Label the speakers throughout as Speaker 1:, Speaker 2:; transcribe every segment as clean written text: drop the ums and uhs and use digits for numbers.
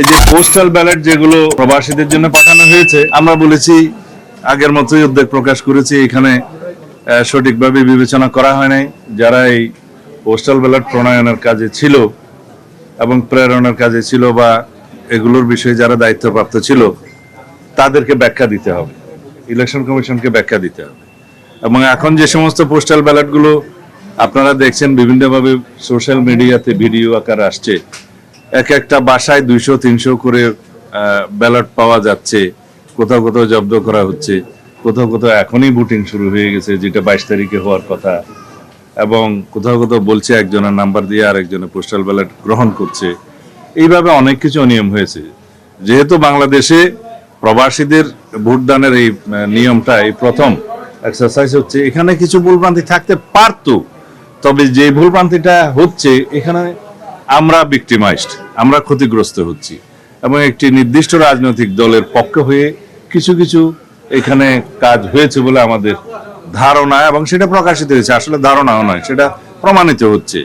Speaker 1: এই যে postal ballot যেগুলো প্রবাসীদের জন্য পাঠানো হয়েছে, আমরা বলেছি আগের মতোই উদ্বেগ প্রকাশ করেছি। এখানে সঠিকভাবে বিবেচনা করা হয় নাই। যারা এই পোস্টাল ব্যালট প্রণয়নের কাজে ছিল এবং প্রেরণের কাজে ছিল বা এগুলোর বিষয়ে যারা দায়িত্বপ্রাপ্ত ছিল, তাদেরকে ব্যাখ্যা দিতে হবে, ইলেকশন কমিশনকে ব্যাখ্যা দিতে হবে। এবং এখন যে সমস্ত পোস্টাল ব্যালটগুলো আপনারা দেখছেন বিভিন্নভাবে সোশ্যাল মিডিয়াতে ভিডিও আকারে আসছে, এক একটা বাসায় 200-300 করে ব্যালট পাওয়া যাচ্ছে, কোথাও কোথাও জব্দ করা হচ্ছে, কোথাও কোথাও এখনই ভোটিং শুরু হয়ে গেছে, যেটা 22 তারিখে হওয়ার কথা। এবং কোথাও কোথাও বলছে একজনের নাম্বার দিয়ে আরেকজনের পোস্টাল ব্যালট গ্রহণ করছে। এইভাবে অনেক কিছু অনিয়ম হয়েছে। যেহেতু বাংলাদেশে প্রবাসীদের ভোটদানের এই নিয়মটা এই প্রথম এক্সারসাইজ হচ্ছে, এখানে কিছু ভুলভ্রান্তি থাকতে পারতো, তবে যে ভুলভ্রান্তিটা হচ্ছে এখানে আমরা ভিক্টিমাইজড, আমরা ক্ষতিগ্রস্ত হচ্ছি। এবং একটি নির্দিষ্ট রাজনৈতিক দলের পক্ষ হয়ে কিছু কিছু এখানে কাজ হয়েছে বলে আমাদের ধারণা, এবং সেটা প্রকাশিত হয়েছে। আসলে ধারণাও নয়, সেটা প্রমাণিত হচ্ছে।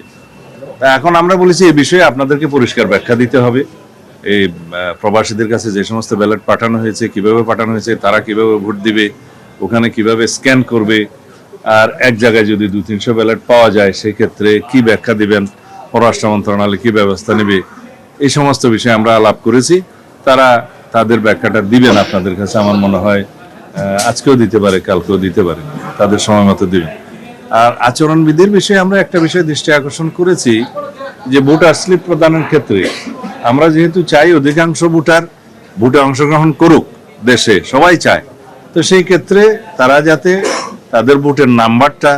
Speaker 1: এখন আমরা বলেছি এই বিষয়ে আপনাদেরকে পরিষ্কার ব্যাখ্যা দিতে হবে। এই প্রবাসীদের কাছে যে সমস্ত ব্যালট পাঠানো হয়েছে, কিভাবে পাঠানো হয়েছে, তারা কিভাবে ভোট দিবে, ওখানে কিভাবে স্ক্যান করবে, আর এক জায়গায় যদি 200-300 ব্যালট পাওয়া যায় সেক্ষেত্রে কি ব্যাখ্যা দিবেন, পররাষ্ট্র মন্ত্রণালয় কি ব্যবস্থা নেবে, এই সমস্ত বিষয়ে আমরা আলাপ করেছি। তারা তাদের ব্যাখ্যাটা দিবেন আপনাদের কাছে। আমার মনে হয় আজকেও দিতে পারে, কালকেও দিতে পারে, তাদের সময় মতো দিবেন। আর আচরণবিধির বিষয়ে আমরা একটা বিষয় দৃষ্টি আকর্ষণ করেছি, যে ভোটার স্লিপ প্রদানের ক্ষেত্রে আমরা যেহেতু চাই অধিকাংশ ভোটার ভোটে অংশগ্রহণ করুক, দেশে সবাই চায়, তো সেই ক্ষেত্রে তারা যাতে তাদের ভোটের নাম্বারটা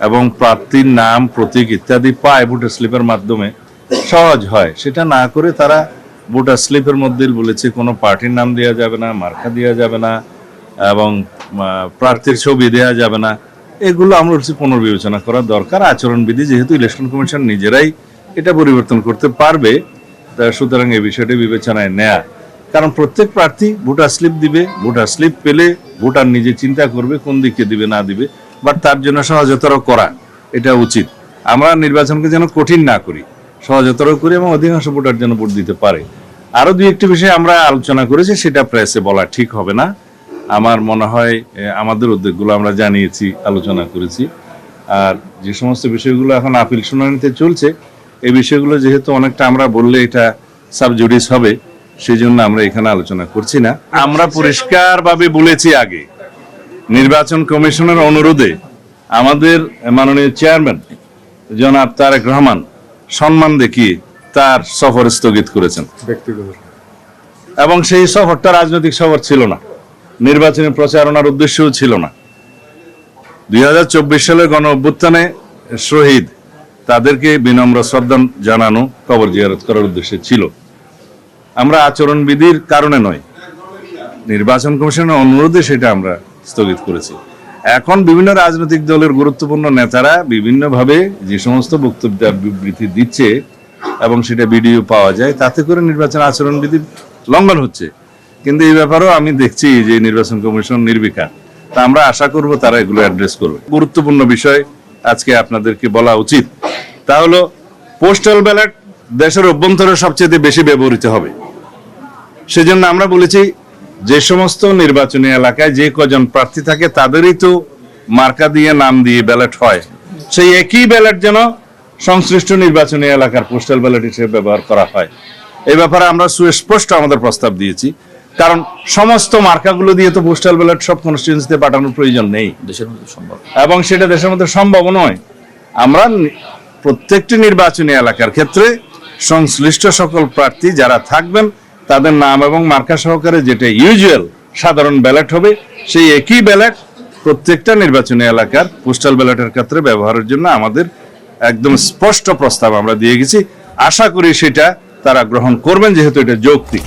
Speaker 1: এবং প্রার্থীর নাম, প্রতীক ইত্যাদি পায় ভোটার স্লিপের মাধ্যমে, সহজ হয়। সেটা না করে তারা ভোটার স্লিপের মধ্যে বলেছে কোনো পার্টির নাম দেওয়া যাবে না, মার্কা দেওয়া যাবে না, এবং প্রার্থীর ছবি দেওয়া যাবে না। এগুলো আমরা বলছি পুনর্বিবেচনা করা দরকার। আচরণবিধি যেহেতু ইলেকশন কমিশন নিজেরাই এটা পরিবর্তন করতে পারবে, সুতরাং এই বিষয়টি বিবেচনায় নেয়া। কারণ প্রত্যেক প্রার্থী ভোটার স্লিপ দিবে, ভোটার স্লিপ পেলে ভোটার নিজে চিন্তা করবে কোন দিকে দিবে না দিবে, বাট তার জন্য সহজতর করা এটা উচিত। আমরা নির্বাচনকে যেন কঠিন না করি, সহজতর করি এবং অধিকাংশ ভোটার যেন ভোট দিতে পারে। আরো দুই একটি বিষয় আমরা আলোচনা করেছি, সেটা প্রেসে বলা ঠিক হবে না। আমার মনে হয় আমাদের উদ্যোগগুলো আমরা জানিয়েছি, আলোচনা করেছি। আর যে সমস্ত বিষয়গুলো এখন আপিল শুনানিতে চলছে, এই বিষয়গুলো যেহেতু অনেকটা আমরা বললে এটা সাবজুডিস হবে, সেই জন্য আমরা এখানে আলোচনা করছি না। আমরা পরিষ্কারভাবে বলেছি আগে, নির্বাচন কমিশনের অনুরোধে আমাদের মাননীয় চেয়ারম্যান জনাব তারেক রহমান সম্মান দেখিয়ে তার সফর স্থগিত করেছেন ব্যক্তিগত, এবং সেই সফরটা রাজনৈতিক সফর ছিল না, নির্বাচনী প্রচারণার উদ্দেশ্যও ছিল না। 2024 সালের গণ অভ্যুত্থানে শহীদ তাদেরকে বিনম্র শ্রদ্ধা জানানো, কবর জিয়ারত করার উদ্দেশ্যে ছিল। আমরা আচরণবিধির কারণে নয়, নির্বাচন কমিশনের অনুরোধে সেটা আমরা স্থগিত করেছি। এখন বিভিন্ন রাজনৈতিক দলের গুরুত্বপূর্ণ নেতারা বিভিন্নভাবে যে সমস্ত বক্তব্য বিবৃতি দিচ্ছে এবং সেটা ভিডিও পাওয়া যায়, তাতে করে নির্বাচন আচরণবিধির লঙ্ঘন হচ্ছে। কিন্তু এই ব্যাপারেও আমি দেখছি যে নির্বাচন কমিশন নির্বিকার। তা আমরা আশা করব তারা এগুলো অ্যাড্রেস করবে। গুরুত্বপূর্ণ বিষয় আজকে আপনাদেরকে বলা উচিত, তা হলো পোস্টাল ব্যালট দেশের অভ্যন্তরে সবচেয়ে বেশি ব্যবহৃত হবে। সেজন্য আমরা বলেছি যে সমস্ত নির্বাচনী এলাকায় যে কজন প্রার্থী থাকে তাদেরই তো মার্কা দিয়ে নাম দিয়ে ব্যালট হয়, সেই একই ব্যালট যেন সংশ্লিষ্ট নির্বাচনী এলাকার পোস্টাল ব্যালট হিসেবে ব্যবহার করা হয়। এই ব্যাপারে আমরা সুস্পষ্ট আমাদের প্রস্তাব দিয়েছি, কারণ সমস্ত মার্কাগুলো দিয়ে তো পোস্টাল ব্যালট সব কনস্টিটিউয়েন্সিতে পাঠানোর প্রয়োজন নেই, দেশের মধ্যে সম্ভব, এবং সেটা দেশের মধ্যে সম্ভব নয়। আমরা প্রত্যেকটি নির্বাচনী এলাকার ক্ষেত্রে সংশ্লিষ্ট সকল প্রার্থী যারা থাকবেন তাদের নাম এবং মার্কা সহকারে যেটা ইউজুয়াল সাধারণ ব্যালট হবে, সেই একই ব্যালট প্রত্যেকটা নির্বাচনী এলাকার পোস্টাল ব্যালটের ক্ষেত্রে ব্যবহারের জন্য আমাদের একদম স্পষ্ট প্রস্তাব আমরা দিয়ে গেছি। আশা করি সেটা তারা গ্রহণ করবেন, যেহেতু এটা যৌক্তিক।